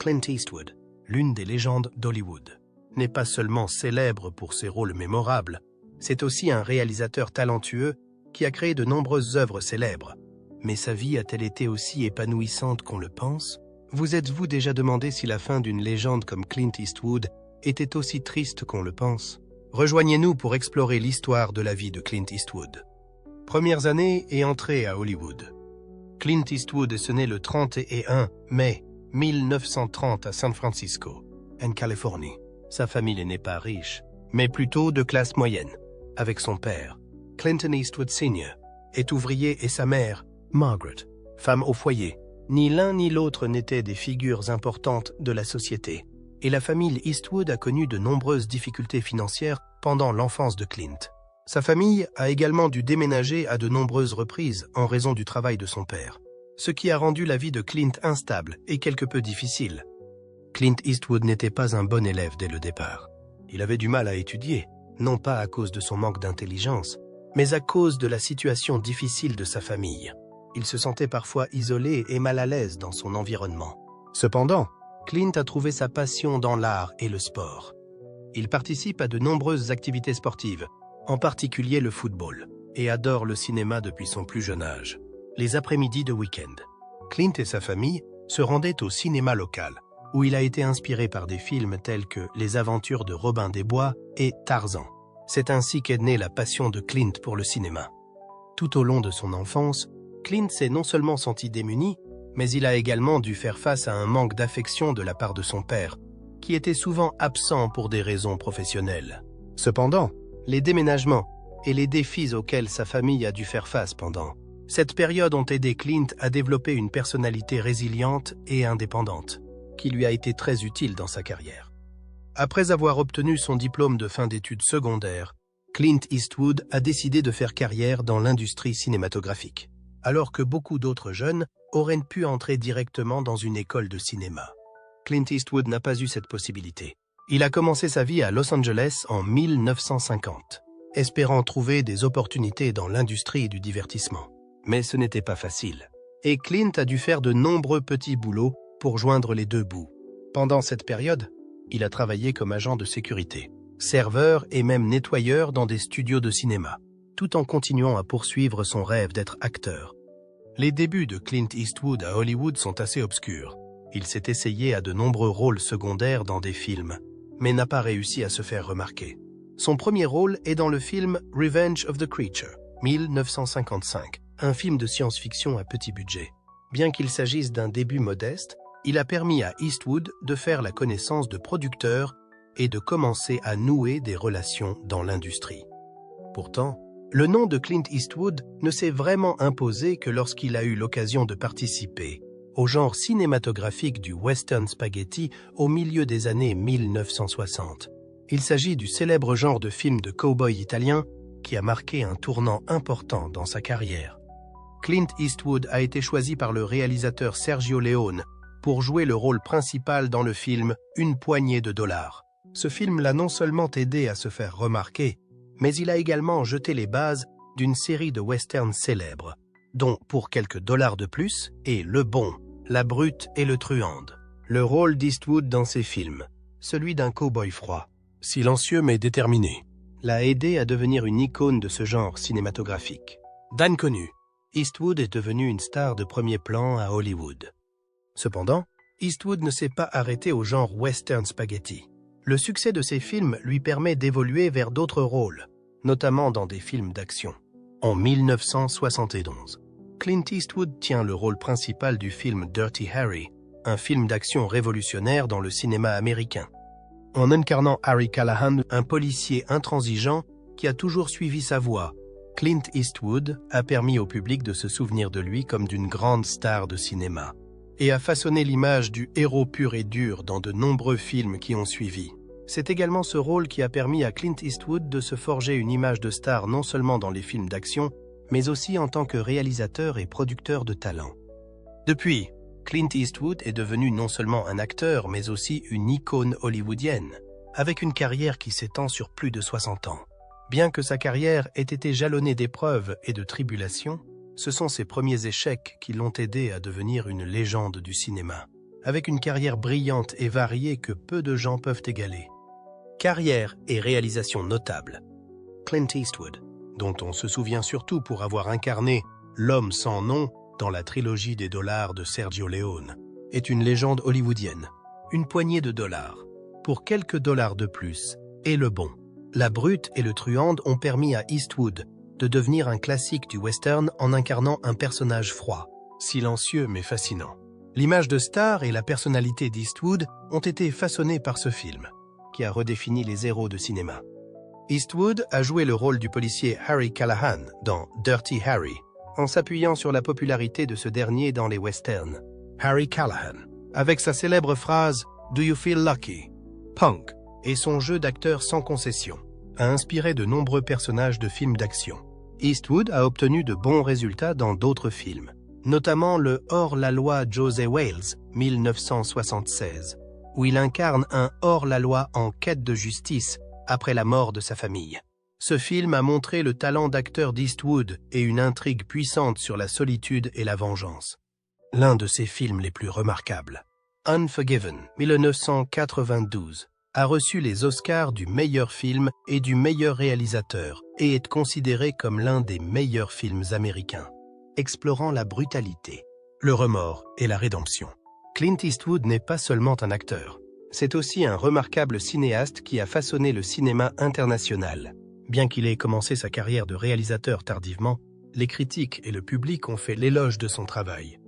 Clint Eastwood, l'une des légendes d'Hollywood, n'est pas seulement célèbre pour ses rôles mémorables, c'est aussi un réalisateur talentueux qui a créé de nombreuses œuvres célèbres. Mais sa vie a-t-elle été aussi épanouissante qu'on le pense? Vous êtes-vous déjà demandé si la fin d'une légende comme Clint Eastwood était aussi triste qu'on le pense? Rejoignez-nous pour explorer l'histoire de la vie de Clint Eastwood. Premières années et entrée à Hollywood. Clint Eastwood est né le 31 mai 1930 à San Francisco, en Californie. Sa famille n'est pas riche, mais plutôt de classe moyenne. Avec son père, Clinton Eastwood Sr., est ouvrier et sa mère, Margaret, femme au foyer. Ni l'un ni l'autre n'étaient des figures importantes de la société, et la famille Eastwood a connu de nombreuses difficultés financières pendant l'enfance de Clint. Sa famille a également dû déménager à de nombreuses reprises en raison du travail de son père, ce qui a rendu la vie de Clint instable et quelque peu difficile. Clint Eastwood n'était pas un bon élève dès le départ. Il avait du mal à étudier, non pas à cause de son manque d'intelligence, mais à cause de la situation difficile de sa famille. Il se sentait parfois isolé et mal à l'aise dans son environnement. Cependant, Clint a trouvé sa passion dans l'art et le sport. Il participe à de nombreuses activités sportives, en particulier le football, et adore le cinéma depuis son plus jeune âge. Les après-midi de week-end, Clint et sa famille se rendaient au cinéma local, où il a été inspiré par des films tels que Les Aventures de Robin des Bois et Tarzan. C'est ainsi qu'est née la passion de Clint pour le cinéma. Tout au long de son enfance, Clint s'est non seulement senti démuni, mais il a également dû faire face à un manque d'affection de la part de son père, qui était souvent absent pour des raisons professionnelles. Cependant, les déménagements et les défis auxquels sa famille a dû faire face pendant cette période ont aidé Clint à développer une personnalité résiliente et indépendante, qui lui a été très utile dans sa carrière. Après avoir obtenu son diplôme de fin d'études secondaires, Clint Eastwood a décidé de faire carrière dans l'industrie cinématographique, alors que beaucoup d'autres jeunes auraient pu entrer directement dans une école de cinéma. Clint Eastwood n'a pas eu cette possibilité. Il a commencé sa vie à Los Angeles en 1950, espérant trouver des opportunités dans l'industrie du divertissement. Mais ce n'était pas facile, et Clint a dû faire de nombreux petits boulots pour joindre les deux bouts. Pendant cette période, il a travaillé comme agent de sécurité, serveur et même nettoyeur dans des studios de cinéma, tout en continuant à poursuivre son rêve d'être acteur. Les débuts de Clint Eastwood à Hollywood sont assez obscurs. Il s'est essayé à de nombreux rôles secondaires dans des films, mais n'a pas réussi à se faire remarquer. Son premier rôle est dans le film Revenge of the Creature, 1955, un film de science-fiction à petit budget. Bien qu'il s'agisse d'un début modeste, il a permis à Eastwood de faire la connaissance de producteurs et de commencer à nouer des relations dans l'industrie. Pourtant, le nom de Clint Eastwood ne s'est vraiment imposé que lorsqu'il a eu l'occasion de participer au genre cinématographique du western spaghetti au milieu des années 1960. Il s'agit du célèbre genre de film de cow-boy italien qui a marqué un tournant important dans sa carrière. Clint Eastwood a été choisi par le réalisateur Sergio Leone pour jouer le rôle principal dans le film Une poignée de dollars. Ce film l'a non seulement aidé à se faire remarquer, mais il a également jeté les bases d'une série de westerns célèbres, dont Pour quelques dollars de plus et Le Bon, La Brute et le Truand. Le rôle d'Eastwood dans ces films, celui d'un cow-boy froid, silencieux mais déterminé, l'a aidé à devenir une icône de ce genre cinématographique. Dan connu, Eastwood est devenu une star de premier plan à Hollywood. Cependant, Eastwood ne s'est pas arrêté au genre western spaghetti. Le succès de ses films lui permet d'évoluer vers d'autres rôles, notamment dans des films d'action. En 1971, Clint Eastwood tient le rôle principal du film Dirty Harry, un film d'action révolutionnaire dans le cinéma américain. En incarnant Harry Callahan, un policier intransigeant qui a toujours suivi sa voie, Clint Eastwood a permis au public de se souvenir de lui comme d'une grande star de cinéma et a façonné l'image du héros pur et dur dans de nombreux films qui ont suivi. C'est également ce rôle qui a permis à Clint Eastwood de se forger une image de star non seulement dans les films d'action, mais aussi en tant que réalisateur et producteur de talent. Depuis, Clint Eastwood est devenu non seulement un acteur, mais aussi une icône hollywoodienne, avec une carrière qui s'étend sur plus de 60 ans. Bien que sa carrière ait été jalonnée d'épreuves et de tribulations, ce sont ses premiers échecs qui l'ont aidé à devenir une légende du cinéma. avec une carrière brillante et variée que peu de gens peuvent égaler. Carrière et réalisation notables. Clint Eastwood, dont on se souvient surtout pour avoir incarné l'homme sans nom dans la trilogie des dollars de Sergio Leone, est une légende hollywoodienne. Une poignée de dollars, pour quelques dollars de plus, est le bon. La Brute et le Truand ont permis à Eastwood de devenir un classique du western en incarnant un personnage froid, silencieux mais fascinant. L'image de star et la personnalité d'Eastwood ont été façonnées par ce film, qui a redéfini les héros de cinéma. Eastwood a joué le rôle du policier Harry Callahan dans Dirty Harry, en s'appuyant sur la popularité de ce dernier dans les westerns. Harry Callahan, avec sa célèbre phrase « Do you feel lucky ?» Punk et son jeu d'acteur sans concession, a inspiré de nombreux personnages de films d'action. Eastwood a obtenu de bons résultats dans d'autres films, notamment le hors-la-loi Josey Wales, 1976, où il incarne un hors-la-loi en quête de justice après la mort de sa famille. Ce film a montré le talent d'acteur d'Eastwood et une intrigue puissante sur la solitude et la vengeance. L'un de ses films les plus remarquables, Unforgiven, 1992, a reçu les Oscars du meilleur film et du meilleur réalisateur et est considéré comme l'un des meilleurs films américains, explorant la brutalité, le remords et la rédemption. Clint Eastwood n'est pas seulement un acteur, c'est aussi un remarquable cinéaste qui a façonné le cinéma international. Bien qu'il ait commencé sa carrière de réalisateur tardivement, les critiques et le public ont fait l'éloge de son travail.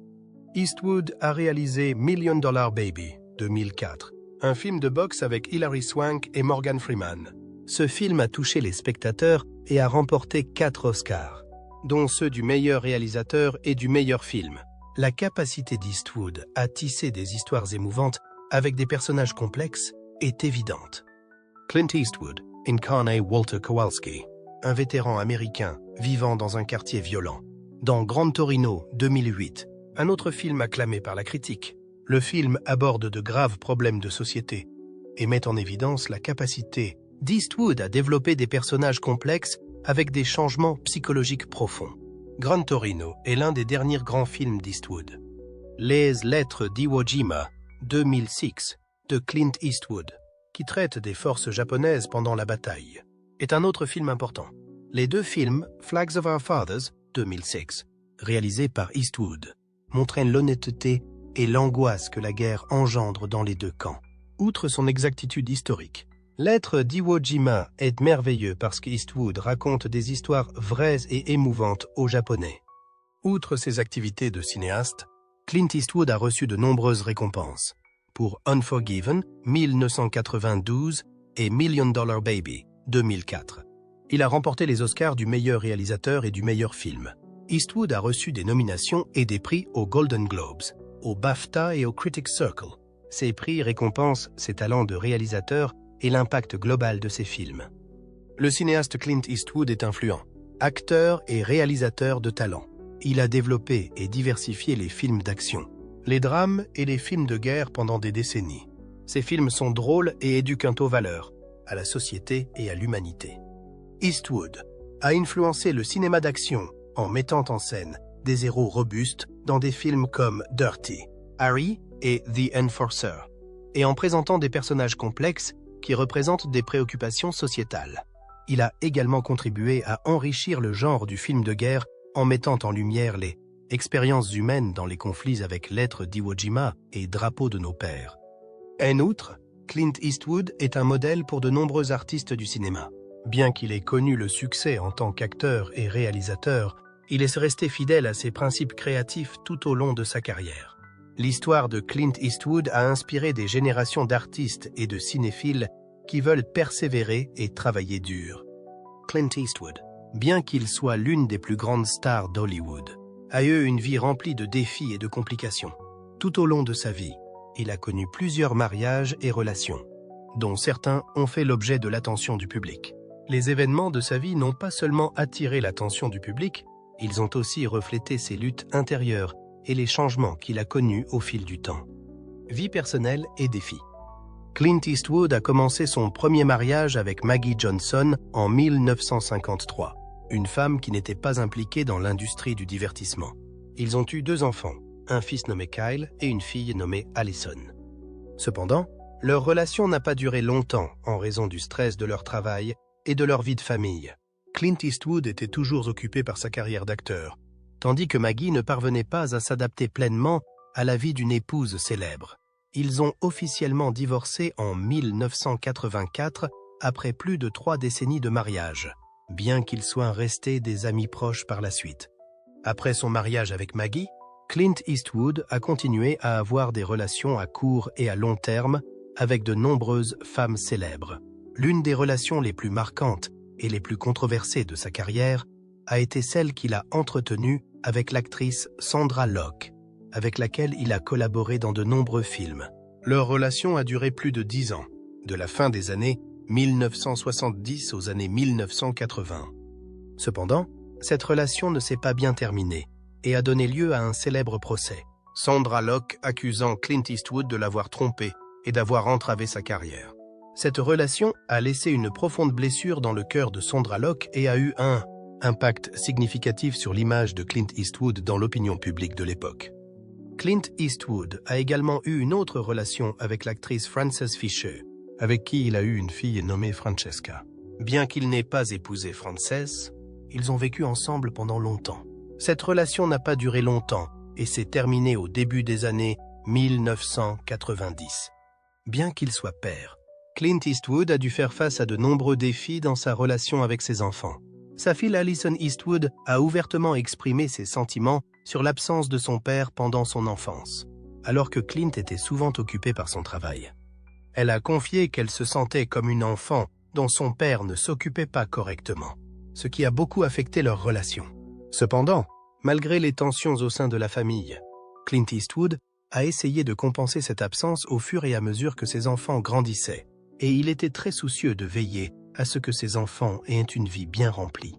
Eastwood a réalisé Million Dollar Baby, 2004, un film de boxe avec Hilary Swank et Morgan Freeman. Ce film a touché les spectateurs et a remporté 4 Oscars, dont ceux du meilleur réalisateur et du meilleur film. La capacité d'Eastwood à tisser des histoires émouvantes avec des personnages complexes est évidente. Clint Eastwood incarne Walter Kowalski, un vétéran américain vivant dans un quartier violent. Dans Gran Torino, 2008, un autre film acclamé par la critique, le film aborde de graves problèmes de société et met en évidence la capacité d'Eastwood à développer des personnages complexes avec des changements psychologiques profonds. Gran Torino est l'un des derniers grands films d'Eastwood. Les Lettres d'Iwo Jima, 2006, de Clint Eastwood, qui traite des forces japonaises pendant la bataille, est un autre film important. Les 2 films, Flags of Our Fathers, 2006, réalisés par Eastwood, montraient l'honnêteté et l'angoisse que la guerre engendre dans les 2 camps. Outre son exactitude historique, Lettres d'Iwo Jima est merveilleux parce qu'Eastwood raconte des histoires vraies et émouvantes aux Japonais. Outre ses activités de cinéaste, Clint Eastwood a reçu de nombreuses récompenses. Pour Unforgiven, 1992 et Million Dollar Baby, 2004. Il a remporté les Oscars du meilleur réalisateur et du meilleur film. Eastwood a reçu des nominations et des prix aux Golden Globes, au BAFTA et au Critics Circle. Ces prix récompensent ses talents de réalisateur et l'impact global de ses films. Le cinéaste Clint Eastwood est influent, acteur et réalisateur de talent. Il a développé et diversifié les films d'action, les drames et les films de guerre pendant des décennies. Ces films sont drôles et éduquent aux valeurs, à la société et à l'humanité. Eastwood a influencé le cinéma d'action en mettant en scène des héros robustes dans des films comme Dirty, Harry et The Enforcer, et en présentant des personnages complexes qui représentent des préoccupations sociétales. Il a également contribué à enrichir le genre du film de guerre en mettant en lumière les expériences humaines dans les conflits avec Lettres d'Iwo Jima et Drapeau de nos pères. En outre, Clint Eastwood est un modèle pour de nombreux artistes du cinéma. Bien qu'il ait connu le succès en tant qu'acteur et réalisateur, il est resté fidèle à ses principes créatifs tout au long de sa carrière. L'histoire de Clint Eastwood a inspiré des générations d'artistes et de cinéphiles qui veulent persévérer et travailler dur. Clint Eastwood, bien qu'il soit l'une des plus grandes stars d'Hollywood, a eu une vie remplie de défis et de complications. Tout au long de sa vie, il a connu plusieurs mariages et relations, dont certains ont fait l'objet de l'attention du public. Les événements de sa vie n'ont pas seulement attiré l'attention du public, ils ont aussi reflété ses luttes intérieures et les changements qu'il a connus au fil du temps. Vie personnelle et défis. Clint Eastwood a commencé son premier mariage avec Maggie Johnson en 1953, une femme qui n'était pas impliquée dans l'industrie du divertissement. Ils ont eu 2 enfants, un fils nommé Kyle et une fille nommée Allison. Cependant, leur relation n'a pas duré longtemps en raison du stress de leur travail et de leur vie de famille. Clint Eastwood était toujours occupé par sa carrière d'acteur, tandis que Maggie ne parvenait pas à s'adapter pleinement à la vie d'une épouse célèbre. Ils ont officiellement divorcé en 1984 après plus de 3 décennies de mariage, bien qu'ils soient restés des amis proches par la suite. Après son mariage avec Maggie, Clint Eastwood a continué à avoir des relations à court et à long terme avec de nombreuses femmes célèbres. L'une des relations les plus marquantes et les plus controversées de sa carrière a été celle qu'il a entretenue avec l'actrice Sandra Locke, avec laquelle il a collaboré dans de nombreux films. Leur relation a duré plus de 10 ans, de la fin des années 1970 aux années 1980. Cependant, cette relation ne s'est pas bien terminée et a donné lieu à un célèbre procès, Sandra Locke accusant Clint Eastwood de l'avoir trompé et d'avoir entravé sa carrière. Cette relation a laissé une profonde blessure dans le cœur de Sandra Locke et a eu un impact significatif sur l'image de Clint Eastwood dans l'opinion publique de l'époque. Clint Eastwood a également eu une autre relation avec l'actrice Frances Fisher, avec qui il a eu une fille nommée Francesca. Bien qu'il n'ait pas épousé Frances, ils ont vécu ensemble pendant longtemps. Cette relation n'a pas duré longtemps et s'est terminée au début des années 1990. Bien qu'il soit père, Clint Eastwood a dû faire face à de nombreux défis dans sa relation avec ses enfants. Sa fille Allison Eastwood a ouvertement exprimé ses sentiments sur l'absence de son père pendant son enfance, alors que Clint était souvent occupé par son travail. Elle a confié qu'elle se sentait comme une enfant dont son père ne s'occupait pas correctement, ce qui a beaucoup affecté leur relation. Cependant, malgré les tensions au sein de la famille, Clint Eastwood a essayé de compenser cette absence au fur et à mesure que ses enfants grandissaient, et il était très soucieux de veiller à ce que ses enfants aient une vie bien remplie.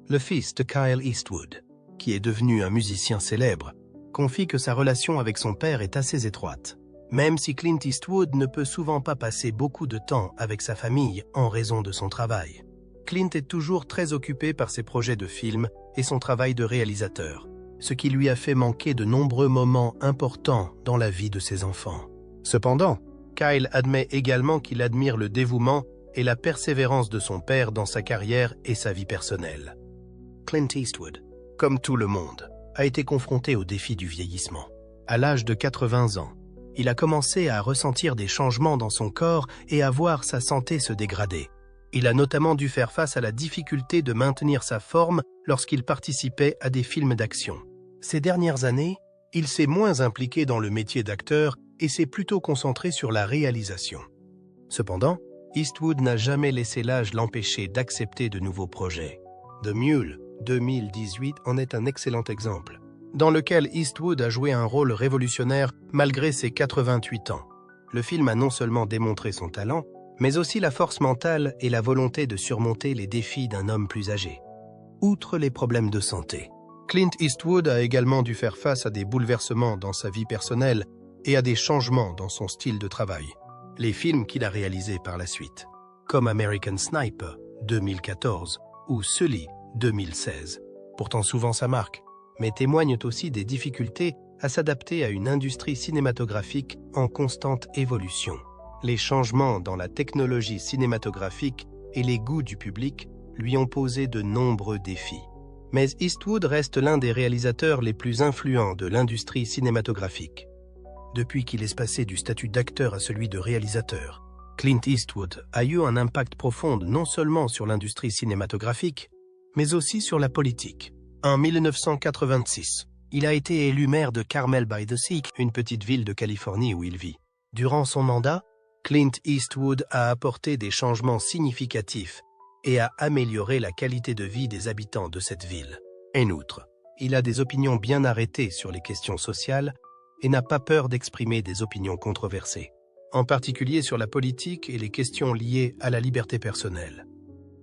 Le fils de Kyle Eastwood, qui est devenu un musicien célèbre, confie que sa relation avec son père est assez étroite, même si Clint Eastwood ne peut souvent pas passer beaucoup de temps avec sa famille en raison de son travail. Clint est toujours très occupé par ses projets de films et son travail de réalisateur, ce qui lui a fait manquer de nombreux moments importants dans la vie de ses enfants. Cependant, Kyle admet également qu'il admire le dévouement et la persévérance de son père dans sa carrière et sa vie personnelle. Clint Eastwood, comme tout le monde, a été confronté au défi du vieillissement. À l'âge de 80 ans, il a commencé à ressentir des changements dans son corps et à voir sa santé se dégrader. Il a notamment dû faire face à la difficulté de maintenir sa forme lorsqu'il participait à des films d'action. Ces dernières années, il s'est moins impliqué dans le métier d'acteur et s'est plutôt concentré sur la réalisation. Cependant, Eastwood n'a jamais laissé l'âge l'empêcher d'accepter de nouveaux projets. The Mule, 2018, en est un excellent exemple, dans lequel Eastwood a joué un rôle révolutionnaire malgré ses 88 ans. Le film a non seulement démontré son talent, mais aussi la force mentale et la volonté de surmonter les défis d'un homme plus âgé. Outre les problèmes de santé, Clint Eastwood a également dû faire face à des bouleversements dans sa vie personnelle et à des changements dans son style de travail. Les films qu'il a réalisés par la suite, comme American Sniper 2014 ou Sully 2016, pourtant souvent sa marque, mais témoignent aussi des difficultés à s'adapter à une industrie cinématographique en constante évolution. Les changements dans la technologie cinématographique et les goûts du public lui ont posé de nombreux défis. Mais Eastwood reste l'un des réalisateurs les plus influents de l'industrie cinématographique. Depuis qu'il est passé du statut d'acteur à celui de réalisateur, Clint Eastwood a eu un impact profond non seulement sur l'industrie cinématographique, mais aussi sur la politique. En 1986, il a été élu maire de Carmel-by-the-Sea, une petite ville de Californie où il vit. Durant son mandat, Clint Eastwood a apporté des changements significatifs et a amélioré la qualité de vie des habitants de cette ville. En outre, il a des opinions bien arrêtées sur les questions sociales et n'a pas peur d'exprimer des opinions controversées, en particulier sur la politique et les questions liées à la liberté personnelle.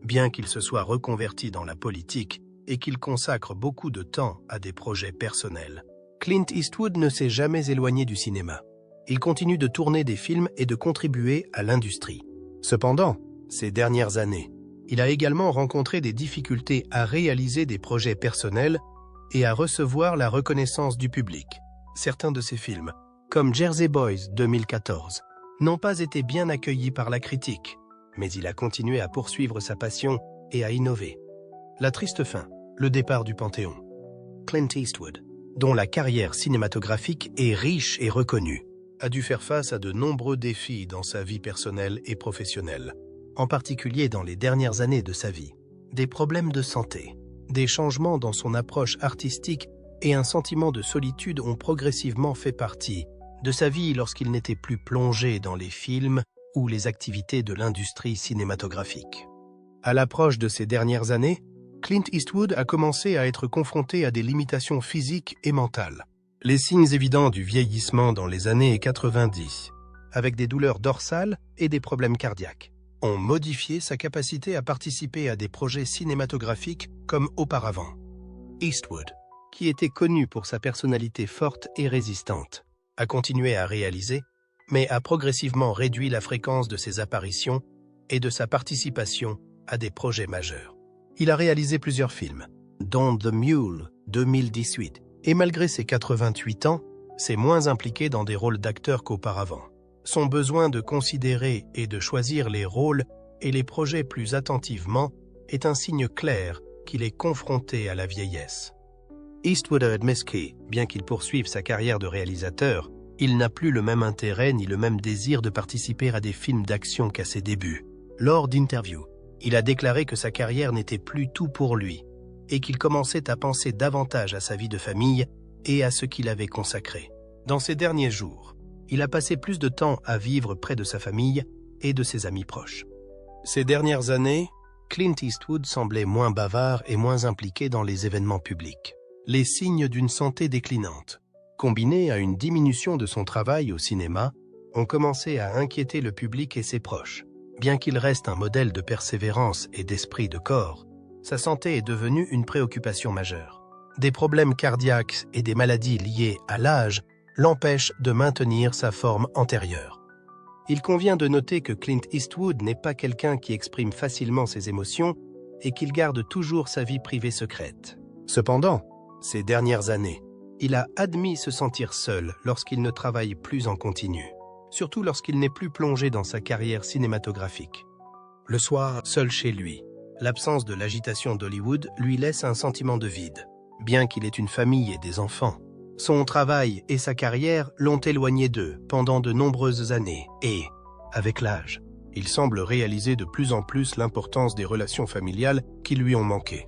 Bien qu'il se soit reconverti dans la politique et qu'il consacre beaucoup de temps à des projets personnels, Clint Eastwood ne s'est jamais éloigné du cinéma. Il continue de tourner des films et de contribuer à l'industrie. Cependant, ces dernières années, il a également rencontré des difficultés à réaliser des projets personnels et à recevoir la reconnaissance du public. Certains de ses films, comme Jersey Boys 2014, n'ont pas été bien accueillis par la critique, mais il a continué à poursuivre sa passion et à innover. La triste fin, le départ du Panthéon. Clint Eastwood, dont la carrière cinématographique est riche et reconnue, a dû faire face à de nombreux défis dans sa vie personnelle et professionnelle, en particulier dans les dernières années de sa vie. Des problèmes de santé, des changements dans son approche artistique et un sentiment de solitude ont progressivement fait partie de sa vie lorsqu'il n'était plus plongé dans les films ou les activités de l'industrie cinématographique. À l'approche de ces dernières années, Clint Eastwood a commencé à être confronté à des limitations physiques et mentales. Les signes évidents du vieillissement dans les années 90, avec des douleurs dorsales et des problèmes cardiaques, ont modifié sa capacité à participer à des projets cinématographiques comme auparavant. Eastwood, qui était connu pour sa personnalité forte et résistante, a continué à réaliser, mais a progressivement réduit la fréquence de ses apparitions et de sa participation à des projets majeurs. Il a réalisé plusieurs films, dont The Mule 2018, et malgré ses 88 ans, s'est moins impliqué dans des rôles d'acteur qu'auparavant. Son besoin de considérer et de choisir les rôles et les projets plus attentivement est un signe clair qu'il est confronté à la vieillesse. Eastwood a admis que, bien qu'il poursuive sa carrière de réalisateur, il n'a plus le même intérêt ni le même désir de participer à des films d'action qu'à ses débuts. Lors d'interviews, il a déclaré que sa carrière n'était plus tout pour lui et qu'il commençait à penser davantage à sa vie de famille et à ce qu'il avait consacré. Dans ces derniers jours, il a passé plus de temps à vivre près de sa famille et de ses amis proches. Ces dernières années, Clint Eastwood semblait moins bavard et moins impliqué dans les événements publics. Les signes d'une santé déclinante, combinés à une diminution de son travail au cinéma, ont commencé à inquiéter le public et ses proches. Bien qu'il reste un modèle de persévérance et d'esprit de corps, sa santé est devenue une préoccupation majeure. Des problèmes cardiaques et des maladies liées à l'âge l'empêchent de maintenir sa forme antérieure. Il convient de noter que Clint Eastwood n'est pas quelqu'un qui exprime facilement ses émotions et qu'il garde toujours sa vie privée secrète. Cependant, ces dernières années, il a admis se sentir seul lorsqu'il ne travaille plus en continu, surtout lorsqu'il n'est plus plongé dans sa carrière cinématographique. Le soir, seul chez lui, l'absence de l'agitation d'Hollywood lui laisse un sentiment de vide. Bien qu'il ait une famille et des enfants, son travail et sa carrière l'ont éloigné d'eux pendant de nombreuses années et, avec l'âge, il semble réaliser de plus en plus l'importance des relations familiales qui lui ont manqué.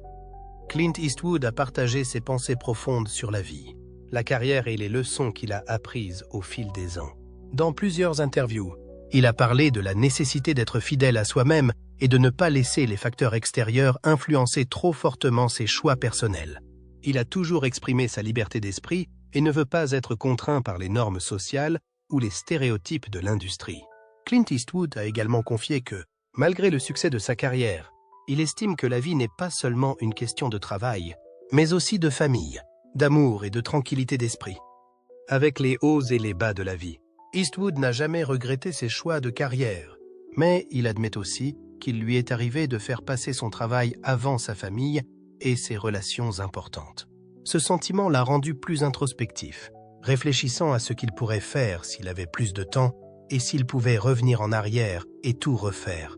Clint Eastwood a partagé ses pensées profondes sur la vie, la carrière et les leçons qu'il a apprises au fil des ans. Dans plusieurs interviews, il a parlé de la nécessité d'être fidèle à soi-même et de ne pas laisser les facteurs extérieurs influencer trop fortement ses choix personnels. Il a toujours exprimé sa liberté d'esprit et ne veut pas être contraint par les normes sociales ou les stéréotypes de l'industrie. Clint Eastwood a également confié que, malgré le succès de sa carrière, il estime que la vie n'est pas seulement une question de travail, mais aussi de famille, d'amour et de tranquillité d'esprit. Avec les hauts et les bas de la vie, Eastwood n'a jamais regretté ses choix de carrière, mais il admet aussi qu'il lui est arrivé de faire passer son travail avant sa famille et ses relations importantes. Ce sentiment l'a rendu plus introspectif, réfléchissant à ce qu'il pourrait faire s'il avait plus de temps et s'il pouvait revenir en arrière et tout refaire.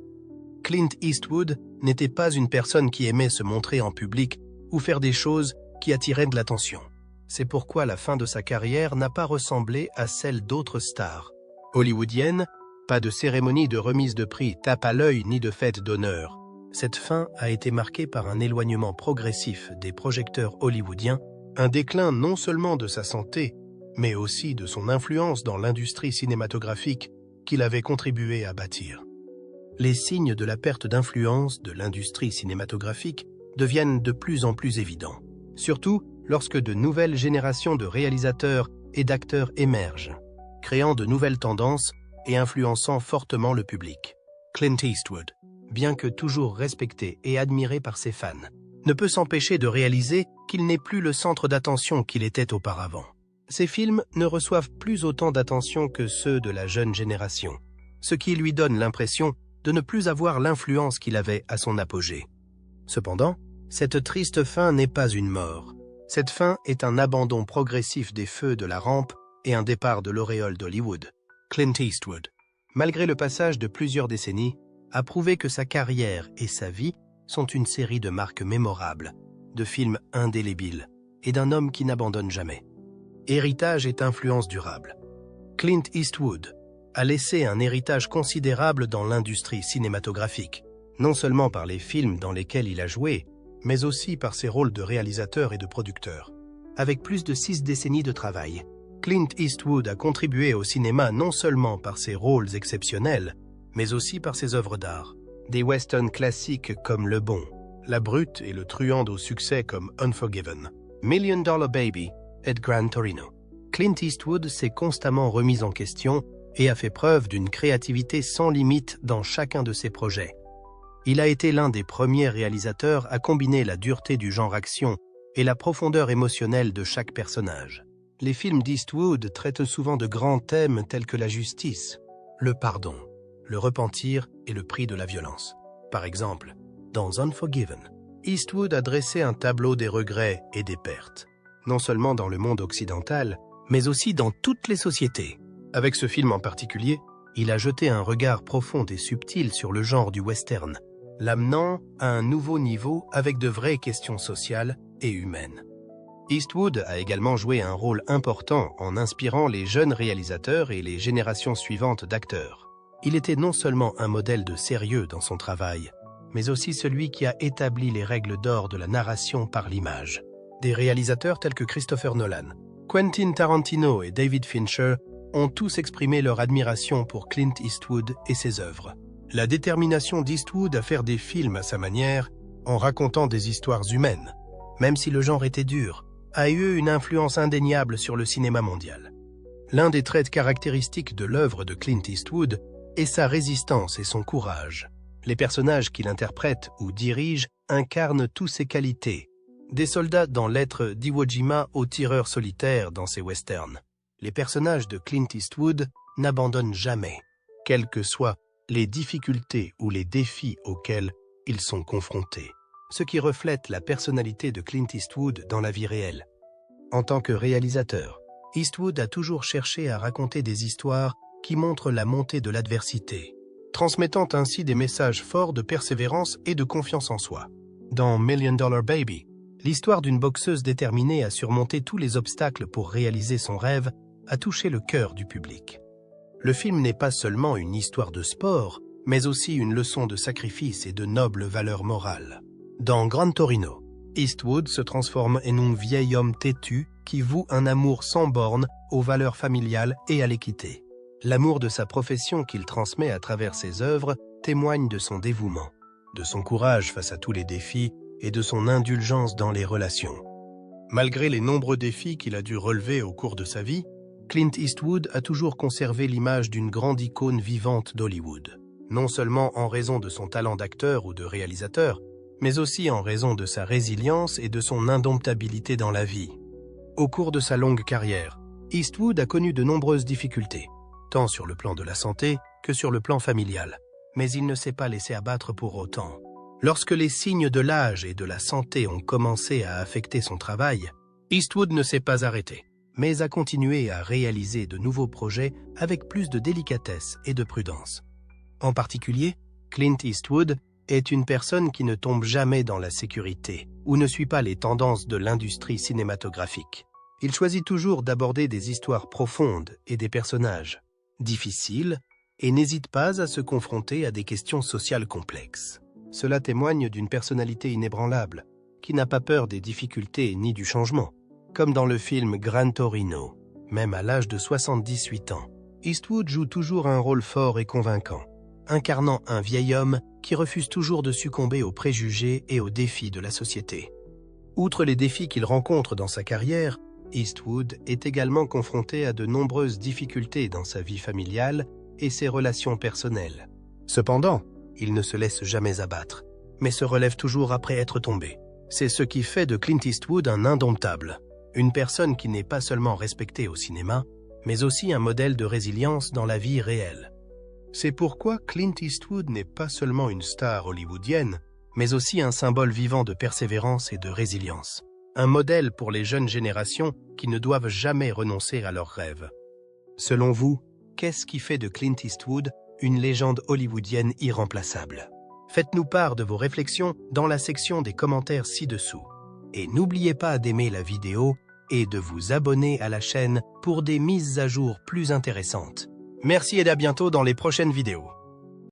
Clint Eastwood n'était pas une personne qui aimait se montrer en public ou faire des choses qui attiraient de l'attention. C'est pourquoi la fin de sa carrière n'a pas ressemblé à celle d'autres stars hollywoodiennes, pas de cérémonie de remise de prix tape à l'œil ni de fête d'honneur. Cette fin a été marquée par un éloignement progressif des projecteurs hollywoodiens, un déclin non seulement de sa santé, mais aussi de son influence dans l'industrie cinématographique qu'il avait contribué à bâtir. Les signes de la perte d'influence de l'industrie cinématographique deviennent de plus en plus évidents, surtout lorsque de nouvelles générations de réalisateurs et d'acteurs émergent, créant de nouvelles tendances et influençant fortement le public. Clint Eastwood, bien que toujours respecté et admiré par ses fans, ne peut s'empêcher de réaliser qu'il n'est plus le centre d'attention qu'il était auparavant. Ses films ne reçoivent plus autant d'attention que ceux de la jeune génération, ce qui lui donne l'impression de ne plus avoir l'influence qu'il avait à son apogée. Cependant, cette triste fin n'est pas une mort, Cette fin est un abandon progressif des feux de la rampe et un départ de l'auréole d'Hollywood. Clint Eastwood, malgré le passage de plusieurs décennies, a prouvé que sa carrière et sa vie sont une série de marques mémorables, de films indélébiles et d'un homme qui n'abandonne jamais. Héritage et influence durable. Clint Eastwood a laissé un héritage considérable dans l'industrie cinématographique, non seulement par les films dans lesquels il a joué, mais aussi par ses rôles de réalisateur et de producteur. Avec plus de 6 décennies de travail, Clint Eastwood a contribué au cinéma non seulement par ses rôles exceptionnels, mais aussi par ses œuvres d'art. Des westerns classiques comme Le Bon, La Brute et le truand au succès comme Unforgiven, Million Dollar Baby et Gran Torino. Clint Eastwood s'est constamment remis en question et a fait preuve d'une créativité sans limite dans chacun de ses projets. Il a été l'un des premiers réalisateurs à combiner la dureté du genre action et la profondeur émotionnelle de chaque personnage. Les films d'Eastwood traitent souvent de grands thèmes tels que la justice, le pardon, le repentir et le prix de la violence. Par exemple, dans Unforgiven, Eastwood a dressé un tableau des regrets et des pertes, non seulement dans le monde occidental, mais aussi dans toutes les sociétés. Avec ce film en particulier, il a jeté un regard profond et subtil sur le genre du western, l'amenant à un nouveau niveau avec de vraies questions sociales et humaines. Eastwood a également joué un rôle important en inspirant les jeunes réalisateurs et les générations suivantes d'acteurs. Il était non seulement un modèle de sérieux dans son travail, mais aussi celui qui a établi les règles d'or de la narration par l'image. Des réalisateurs tels que Christopher Nolan, Quentin Tarantino et David Fincher ont tous exprimé leur admiration pour Clint Eastwood et ses œuvres. La détermination d'Eastwood à faire des films à sa manière, en racontant des histoires humaines, même si le genre était dur, a eu une influence indéniable sur le cinéma mondial. L'un des traits caractéristiques de l'œuvre de Clint Eastwood est sa résistance et son courage. Les personnages qu'il interprète ou dirige incarnent tous ses qualités, des soldats dans Lettre d'Iwo Jima aux tireurs solitaires dans ses westerns. Les personnages de Clint Eastwood n'abandonnent jamais, quelles que soient les difficultés ou les défis auxquels ils sont confrontés, ce qui reflète la personnalité de Clint Eastwood dans la vie réelle. En tant que réalisateur, Eastwood a toujours cherché à raconter des histoires qui montrent la montée de l'adversité, transmettant ainsi des messages forts de persévérance et de confiance en soi. Dans Million Dollar Baby, l'histoire d'une boxeuse déterminée à surmonter tous les obstacles pour réaliser son rêve a touché le cœur du public. Le film n'est pas seulement une histoire de sport, mais aussi une leçon de sacrifice et de nobles valeurs morales. Dans Gran Torino, Eastwood se transforme en un vieil homme têtu qui voue un amour sans bornes aux valeurs familiales et à l'équité. L'amour de sa profession qu'il transmet à travers ses œuvres témoigne de son dévouement, de son courage face à tous les défis et de son indulgence dans les relations. Malgré les nombreux défis qu'il a dû relever au cours de sa vie, Clint Eastwood a toujours conservé l'image d'une grande icône vivante d'Hollywood, non seulement en raison de son talent d'acteur ou de réalisateur, mais aussi en raison de sa résilience et de son indomptabilité dans la vie. Au cours de sa longue carrière, Eastwood a connu de nombreuses difficultés, tant sur le plan de la santé que sur le plan familial, mais il ne s'est pas laissé abattre pour autant. Lorsque les signes de l'âge et de la santé ont commencé à affecter son travail, Eastwood ne s'est pas arrêté, mais a continué à réaliser de nouveaux projets avec plus de délicatesse et de prudence. En particulier, Clint Eastwood est une personne qui ne tombe jamais dans la sécurité ou ne suit pas les tendances de l'industrie cinématographique. Il choisit toujours d'aborder des histoires profondes et des personnages difficiles et n'hésite pas à se confronter à des questions sociales complexes. Cela témoigne d'une personnalité inébranlable, qui n'a pas peur des difficultés ni du changement. Comme dans le film Gran Torino, même à l'âge de 78 ans, Eastwood joue toujours un rôle fort et convaincant, incarnant un vieil homme qui refuse toujours de succomber aux préjugés et aux défis de la société. Outre les défis qu'il rencontre dans sa carrière, Eastwood est également confronté à de nombreuses difficultés dans sa vie familiale et ses relations personnelles. Cependant, il ne se laisse jamais abattre, mais se relève toujours après être tombé. C'est ce qui fait de Clint Eastwood un indomptable, une personne qui n'est pas seulement respectée au cinéma, mais aussi un modèle de résilience dans la vie réelle. C'est pourquoi Clint Eastwood n'est pas seulement une star hollywoodienne, mais aussi un symbole vivant de persévérance et de résilience. un modèle pour les jeunes générations qui ne doivent jamais renoncer à leurs rêves. Selon vous, qu'est-ce qui fait de Clint Eastwood une légende hollywoodienne irremplaçable? Faites-nous part de vos réflexions dans la section des commentaires ci-dessous. Et n'oubliez pas d'aimer la vidéo et de vous abonner à la chaîne pour des mises à jour plus intéressantes. Merci et à bientôt dans les prochaines vidéos.